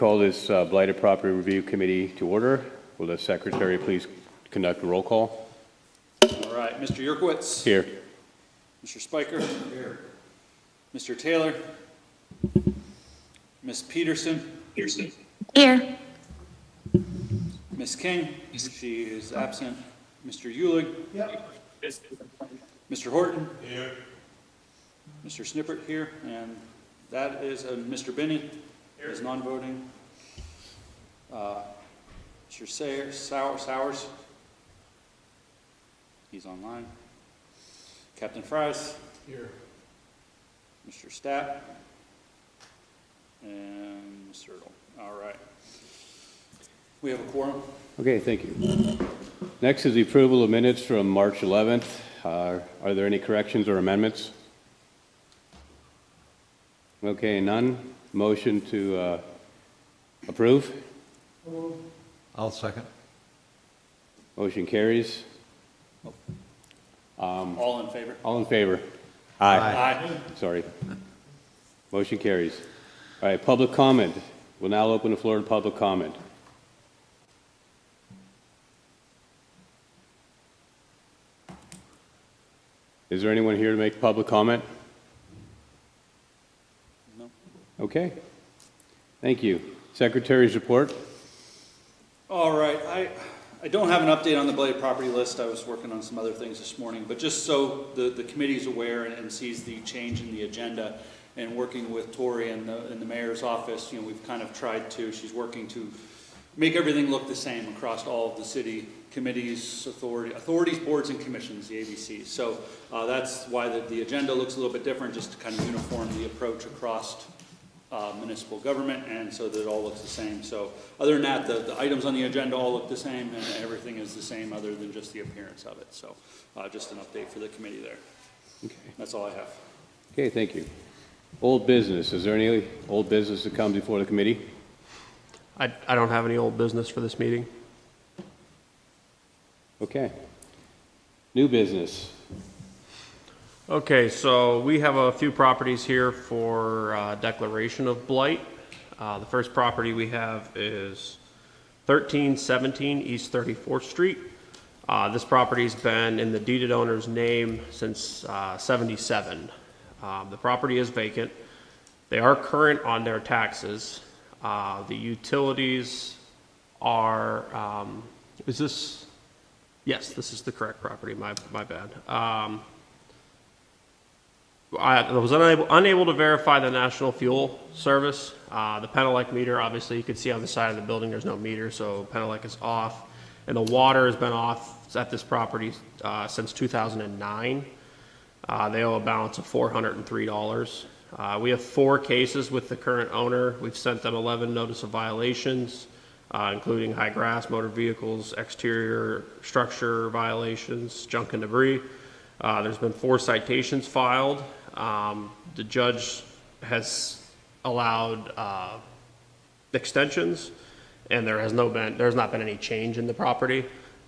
call this Blighted Property Review Committee to order. Will the secretary please conduct a roll call? All right, Mr. Yerkowitz. Here. Mr. Spiker. Here. Mr. Taylor. Ms. Peterson. Here. Ms. King. She is absent. Mr. Eulig. Yep. Mr. Horton. Here. Mr. Snippert here, and that is Mr. Binney is non-voting. Mr. Sowers. He's online. Captain Fries. Here. Mr. Stapp. And Mr. Earl. All right. We have a quorum. Okay, thank you. Next is the approval of minutes from March 11th. Are there any corrections or amendments? Okay, none. Motion to approve? I'll second. Motion carries. All in favor? All in favor? Aye. Sorry. Motion carries. All right, public comment. We'll now open the floor to public comment. Is there anyone here to make public comment? No. Okay. Thank you. Secretary's report. All right, I don't have an update on the blighted property list. I was working on some other things this morning, but just so the committee is aware and sees the change in the agenda, and working with Tori in the mayor's office, you know, we've kind of tried to, she's working to make everything look the same across all of the city committees, authorities, boards, and commissions, the ABCs. So that's why the agenda looks a little bit different, just to kind of uniform the approach across municipal government, and so that it all looks the same. So other than that, the items on the agenda all look the same, and everything is the same other than just the appearance of it. So just an update for the committee there. Okay. That's all I have. Okay, thank you. Old business. Is there any old business that comes before the committee? I don't have any old business for this meeting. Okay. New business. Okay, so we have a few properties here for declaration of blight. The first property we have is 1317 East 34th Street. This property's been in the deeded owner's name since 77. The property is vacant. They are current on their taxes. The utilities are, is this? Yes, this is the correct property, my bad. I was unable to verify the National Fuel Service. The Penelec meter, obviously you can see on the side of the building there's no meter, so Penelec is off. And the water has been off at this property since 2009. They owe a balance of $403. We have 4 cases with the current owner. We've sent them 11 notice of violations, including high grass, motor vehicles, exterior structure violations, junk and debris. There's been 4 citations filed. The judge has allowed extensions, and there's not been any change in the property.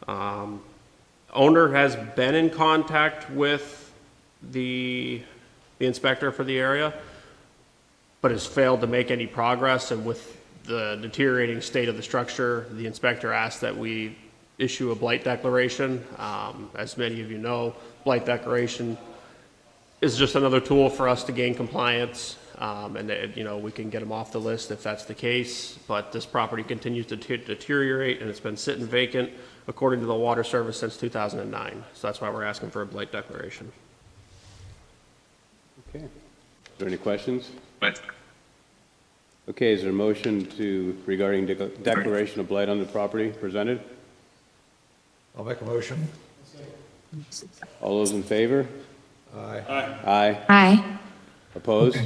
Owner has been in contact with the inspector for the area, but has failed to make any progress. And with the deteriorating state of the structure, the inspector asked that we issue a blight declaration. As many of you know, blight declaration is just another tool for us to gain compliance, and we can get them off the list if that's the case. But this property continues to deteriorate, and it's been sitting vacant according to the water service since 2009. So that's why we're asking for a blight declaration. Okay. Is there any questions? Okay, is there a motion regarding declaration of blight on the property presented? I'll make a motion. All those in favor? Aye. Aye. Aye. Opposed?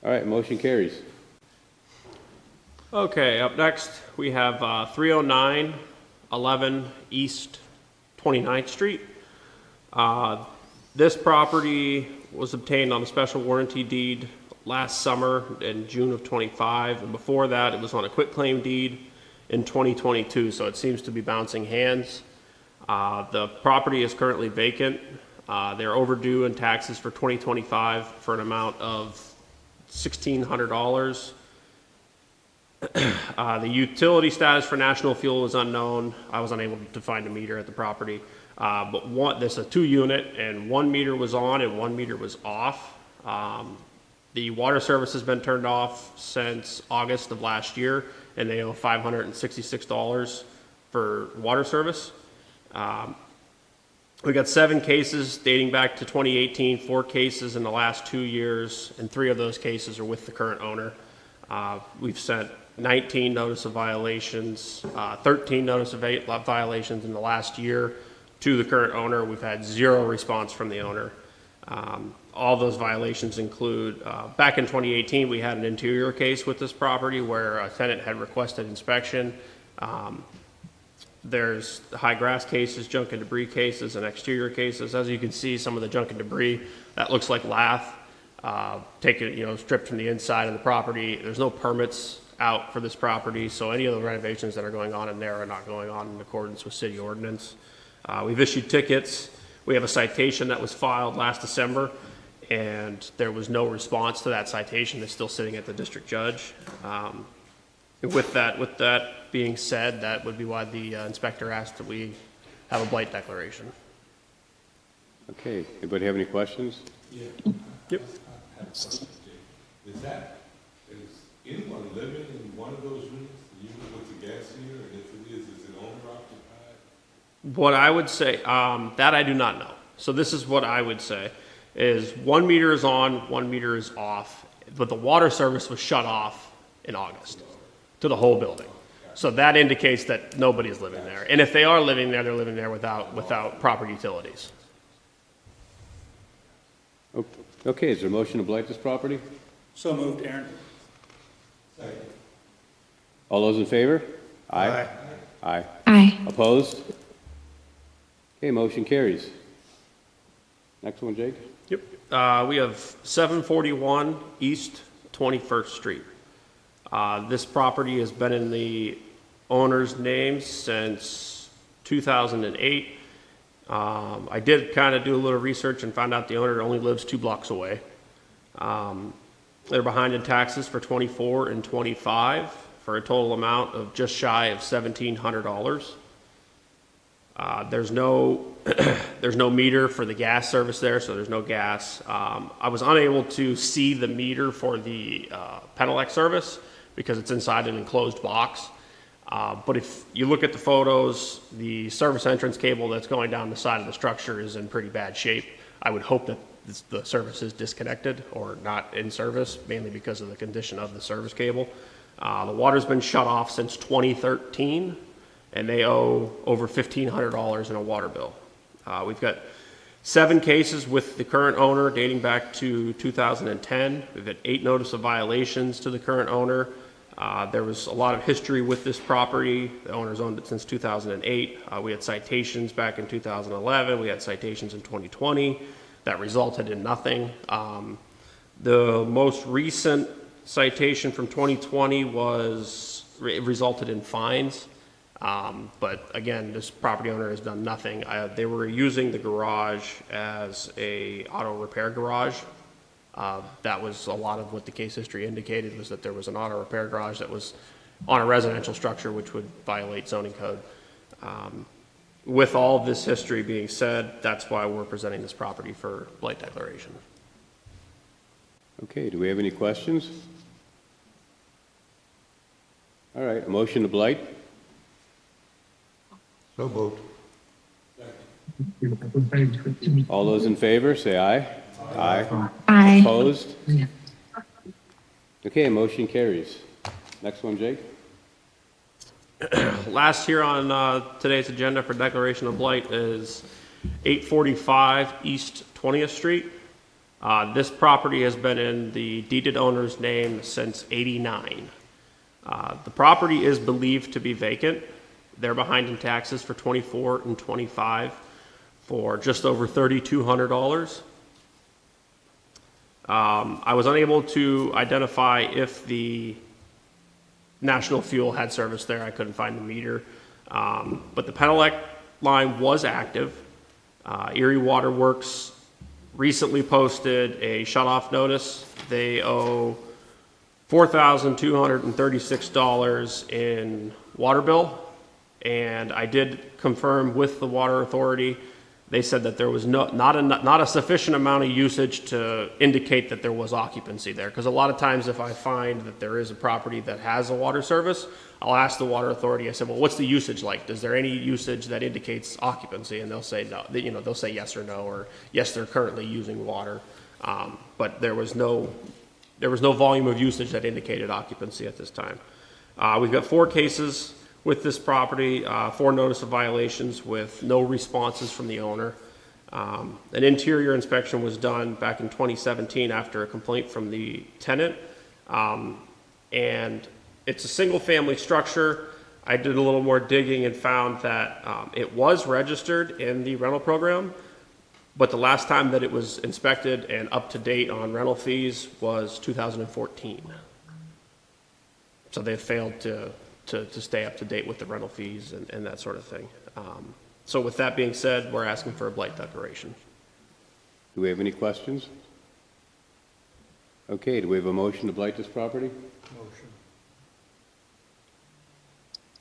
All right, motion carries. Okay, up next we have 309 11 East 29th Street. This property was obtained on a special warranty deed last summer in June of 25, and before that it was on a quitclaim deed in 2022, so it seems to be bouncing hands. The property is currently vacant. They're overdue in taxes for 2025 for an amount of $1,600. The utility status for National Fuel is unknown. I was unable to find a meter at the property. But there's a 2-unit, and 1 meter was on and 1 meter was off. The water service has been turned off since August of last year, and they owe $566 for water service. We got 7 cases dating back to 2018, 4 cases in the last 2 years, and 3 of those cases are with the current owner. We've sent 19 notice of violations, 13 notice of violations in the last year to the current owner. We've had 0 response from the owner. All those violations include, back in 2018, we had an interior case with this property where a tenant had requested inspection. There's high grass cases, junk and debris cases, and exterior cases. As you can see, some of the junk and debris, that looks like lath, taken, stripped from the inside of the property. There's no permits out for this property, so any of the renovations that are going on in there are not going on in accordance with city ordinance. We've issued tickets. We have a citation that was filed last December, and there was no response to that citation. It's still sitting at the district judge. With that being said, that would be why the inspector asked that we have a blight declaration. Okay, anybody have any questions? Yep. Is anyone living in one of those units, the unit with the gas heater, and if it is it owner occupied? What I would say, that I do not know. So this is what I would say, is 1 meter is on, 1 meter is off, but the water service was shut off in August to the whole building. So that indicates that nobody is living there. And if they are living there, they're living there without proper utilities. Okay, is there a motion to blight this property? So moved, Aaron. All those in favor? Aye. Aye. Aye. Opposed? Okay, motion carries. Next one, Jake? Yep. We have 741 East 21st Street. This property has been in the owner's name since 2008. I did kind of do a little research and found out the owner only lives 2 blocks away. They're behind in taxes for 24 and 25 for a total amount of just shy of $1,700. There's no meter for the gas service there, so there's no gas. I was unable to see the meter for the Penelec service because it's inside an enclosed box. But if you look at the photos, the service entrance cable that's going down the side of the structure is in pretty bad shape. I would hope that the service is disconnected or not in service, mainly because of the condition of the service cable. The water's been shut off since 2013, and they owe over $1,500 in a water bill. We've got 7 cases with the current owner dating back to 2010. We've had 8 notice of violations to the current owner. There was a lot of history with this property. The owner's owned it since 2008. We had citations back in 2011. We had citations in 2020 that resulted in nothing. The most recent citation from 2020 resulted in fines. But again, this property owner has done nothing. They were using the garage as a auto repair garage. That was a lot of what the case history indicated, was that there was an auto repair garage that was on a residential structure, which would violate zoning code. With all of this history being said, that's why we're presenting this property for blight declaration. Okay, do we have any questions? All right, a motion to blight? So moved. All those in favor, say aye. Aye. Aye. Opposed? Okay, motion carries. Next one, Jake? Last here on today's agenda for declaration of blight is 845 East 20th Street. This property has been in the deeded owner's name since '89. The property is believed to be vacant. They're behind in taxes for 24 and 25 for just over $3,200. I was unable to identify if the National Fuel had service there. I couldn't find the meter. But the Penelec line was active. Erie Water Works recently posted a shut-off notice. They owe $4,236 in water bill. And I did confirm with the water authority. They said that there was not a sufficient amount of usage to indicate that there was occupancy there. Because a lot of times if I find that there is a property that has a water service, I'll ask the water authority, I said, well, what's the usage like? Is there any usage that indicates occupancy? And they'll say no, they'll say yes or no, or yes, they're currently using water. But there was no volume of usage that indicated occupancy at this time. We've got 4 cases with this property, 4 notice of violations with no responses from the owner. An interior inspection was done back in 2017 after a complaint from the tenant. And it's a single-family structure. I did a little more digging and found that it was registered in the rental program, but the last time that it was inspected and up to date on rental fees was 2014. So they failed to stay up to date with the rental fees and that sort of thing. So with that being said, we're asking for a blight declaration. Do we have any questions? Okay, do we have a motion to blight this property? Motion.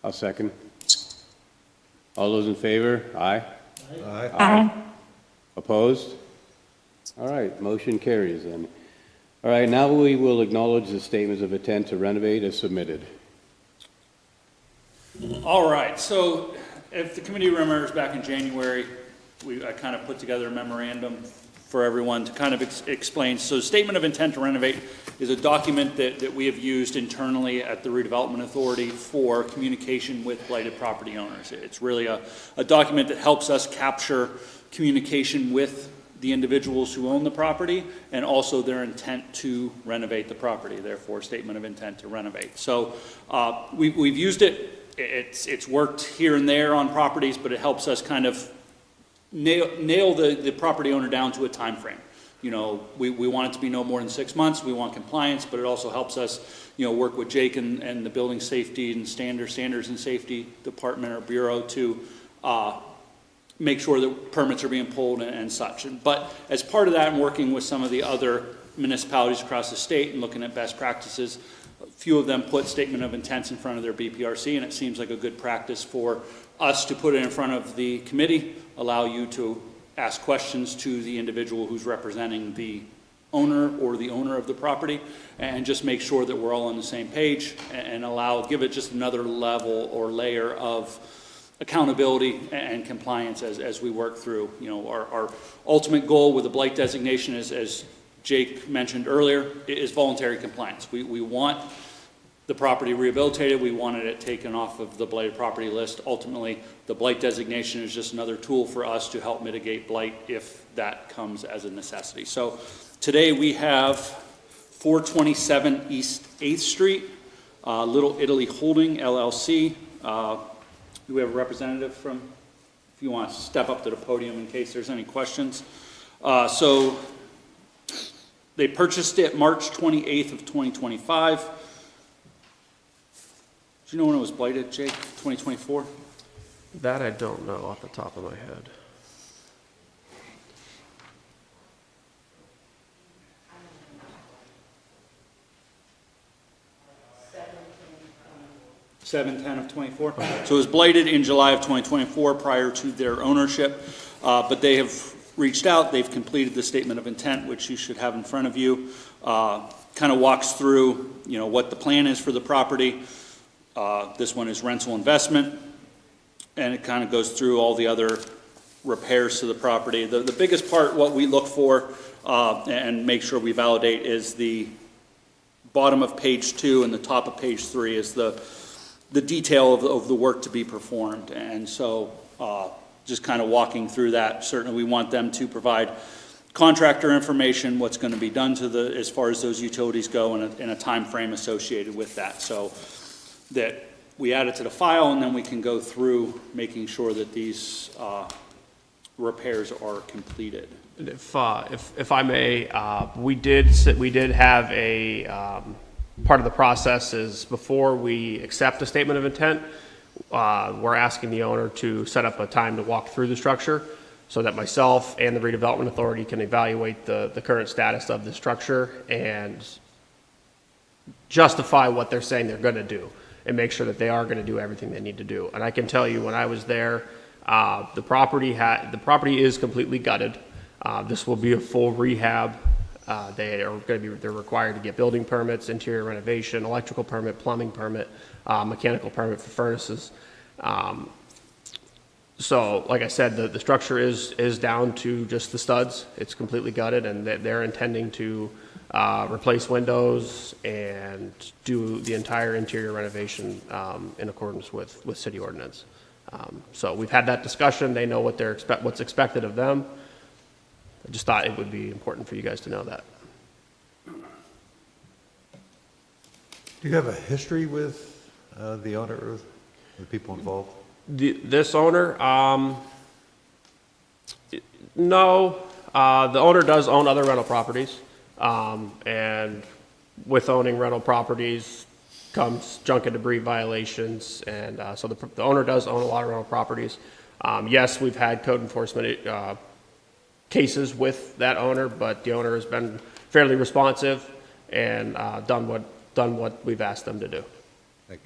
I'll second. All those in favor? Aye. Aye. Aye. Opposed? All right, motion carries then. All right, now we will acknowledge the statements of intent to renovate as submitted. All right, so if the committee remembers back in January, I kind of put together a memorandum for everyone to kind of explain. So statement of intent to renovate is a document that we have used internally at the Redevelopment Authority for communication with blighted property owners. It's really a document that helps us capture communication with the individuals who own the property and also their intent to renovate the property, therefore statement of intent to renovate. So we've used it. It's worked here and there on properties, but it helps us kind of nail the property owner down to a time frame. You know, we want it to be no more than 6 months. We want compliance, but it also helps us, work with Jake and the Building Safety and Standards and Safety Department or Bureau to make sure that permits are being pulled and such. But as part of that, and working with some of the other municipalities across the state and looking at best practices, a few of them put statement of intents in front of their BPRC, and it seems like a good practice for us to put it in front of the committee, allow you to ask questions to the individual who's representing the owner or the owner of the property, and just make sure that we're all on the same page and give it just another level or layer of accountability and compliance as we work through. Our ultimate goal with the blight designation is, as Jake mentioned earlier, is voluntary compliance. We want the property rehabilitated. We wanted it taken off of the blighted property list. Ultimately, the blight designation is just another tool for us to help mitigate blight if that comes as a necessity. So today we have 427 East 8th Street, Little Italy Holding LLC. Do we have a representative from, if you want to step up to the podium in case there's any questions. So they purchased it March 28th of 2025. Do you know when it was blighted, Jake? 2024? That I don't know off the top of my head. Seven ten of 24. So it was blighted in July of 2024 prior to their ownership, but they have reached out. They've completed the statement of intent, which you should have in front of you. Kind of walks through, what the plan is for the property. This one is rental investment, and it kind of goes through all the other repairs to the property. The biggest part, what we look for and make sure we validate, is the bottom of page 2 and the top of page 3 is the detail of the work to be performed. And so just kind of walking through that, certainly we want them to provide contractor information, what's going to be done to as far as those utilities go, and a time frame associated with that, so that we add it to the file, and then we can go through making sure that these repairs are completed. And if I may, we did have a part of the process is before we accept a statement of intent, we're asking the owner to set up a time to walk through the structure so that myself and the redevelopment authority can evaluate the current status of the structure and justify what they're saying they're going to do and make sure that they are going to do everything they need to do. And I can tell you, when I was there, the property is completely gutted. This will be a full rehab. They're required to get building permits, interior renovation, electrical permit, plumbing permit, mechanical permit for furnaces. So, like I said, the structure is down to just the studs. It's completely gutted, and they're intending to replace windows and do the entire interior renovation in accordance with city ordinance. So we've had that discussion. They know what's expected of them. I just thought it would be important for you guys to know that. Do you have a history with the owner or the people involved? This owner, no. The owner does own other rental properties, and with owning rental properties comes junk and debris violations, and so the owner does own a lot of rental properties. Yes, we've had code enforcement cases with that owner, but the owner has been fairly responsive and done what we've asked them to do. Thank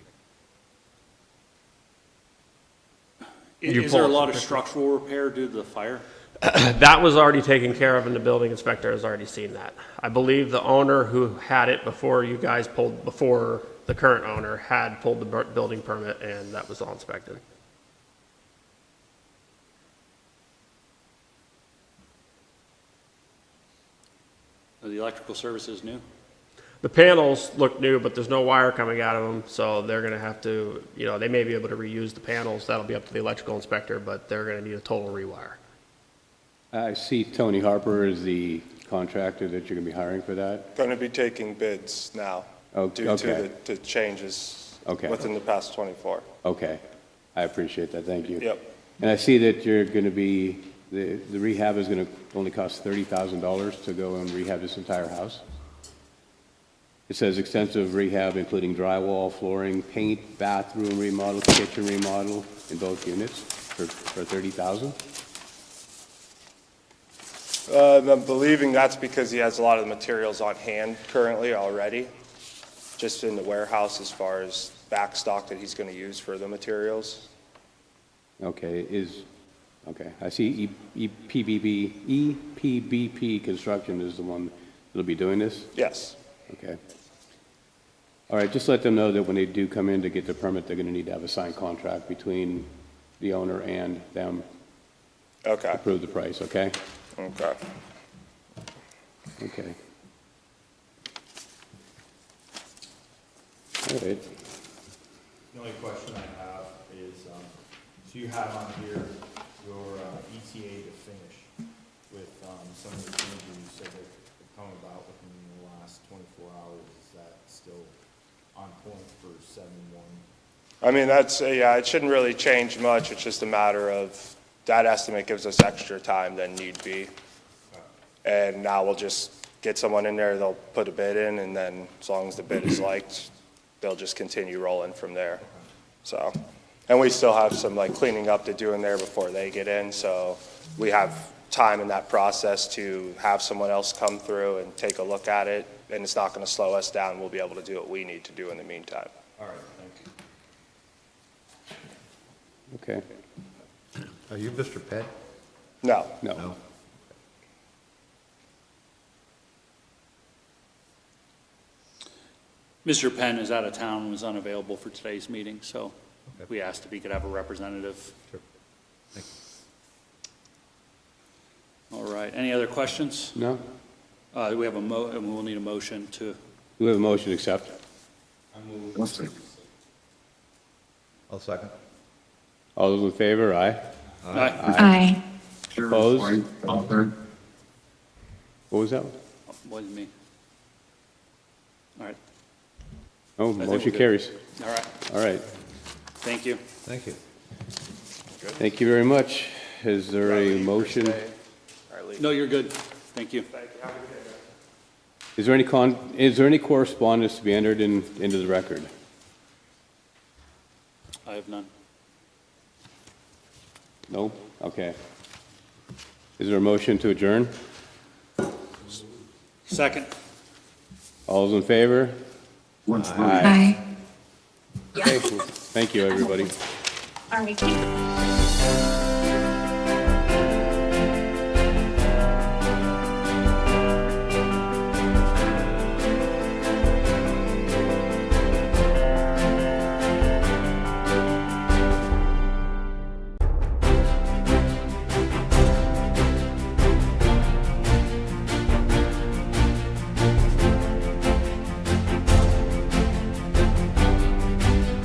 you. Is there a lot of structural repair due to the fire? That was already taken care of, and the building inspector has already seen that. I believe the owner who had it before the current owner had pulled the building permit, and that was all inspected. Are the electrical services new? The panels look new, but there's no wire coming out of them, so they're gonna have to, they may be able to reuse the panels. That'll be up to the electrical inspector, but they're gonna need a total rewire. I see Tony Harper is the contractor that you're going to be hiring for that. Going to be taking bids now Oh, due okay. to the changes Okay. within the past 24. Okay, I appreciate that, thank you. Yep. And I see that you're going to be, the rehab is going to only cost $30,000 to go and rehab this entire house. It says extensive rehab including drywall, flooring, paint, bathroom remodel, kitchen remodel in both units for $30,000. I'm believing that's because he has a lot of the materials on hand currently already, just in the warehouse as far as back stock that he's going to use for the materials. Okay, I see EPBP Construction is the one that'll be doing this? Yes. Okay. All right, just let them know that when they do come in to get the permit, they're going to need to have a signed contract between the owner and them to Okay. approve the price, okay? Okay. Okay. All right. The only question I have is, so you have on here your ETA to finish with some of the changes you said that have come about within the last 24 hours. Is that still on point for 7/1? I mean, yeah, it shouldn't really change much. It's just a matter of that estimate gives us extra time than need be. And now we'll just get someone in there, they'll put a bid in, and then as long as the bid is liked, they'll just continue rolling from there. So, and we still have some like cleaning up to do in there before they get in, so we have time in that process to have someone else come through and take a look at it, and it's not gonna slow us down. We'll be able to do what we need to do in the meantime. All right, thank you. Okay. Are you Mr. Penn? No, No. Mr. Penn is out of town and was unavailable for today's meeting, so Okay. we asked if he could have a representative. Sure. Thank you. All right, any other questions? No? We have and we'll need a motion to, Do we have a motion to accept? I'll second. All those in favor, aye? Aye. Opposed? What was that? wasn't me. All right, Oh, think we're motion good. carries. all right, All right. thank you. Thank you. Thank you very much. Is there a motion? No, you're good, thank you. Is there any correspondence to be entered into the record? I have none. No? Okay. Is there a motion to adjourn? Second, All those in favor? Aye. Okay, well, thank you, everybody. All right.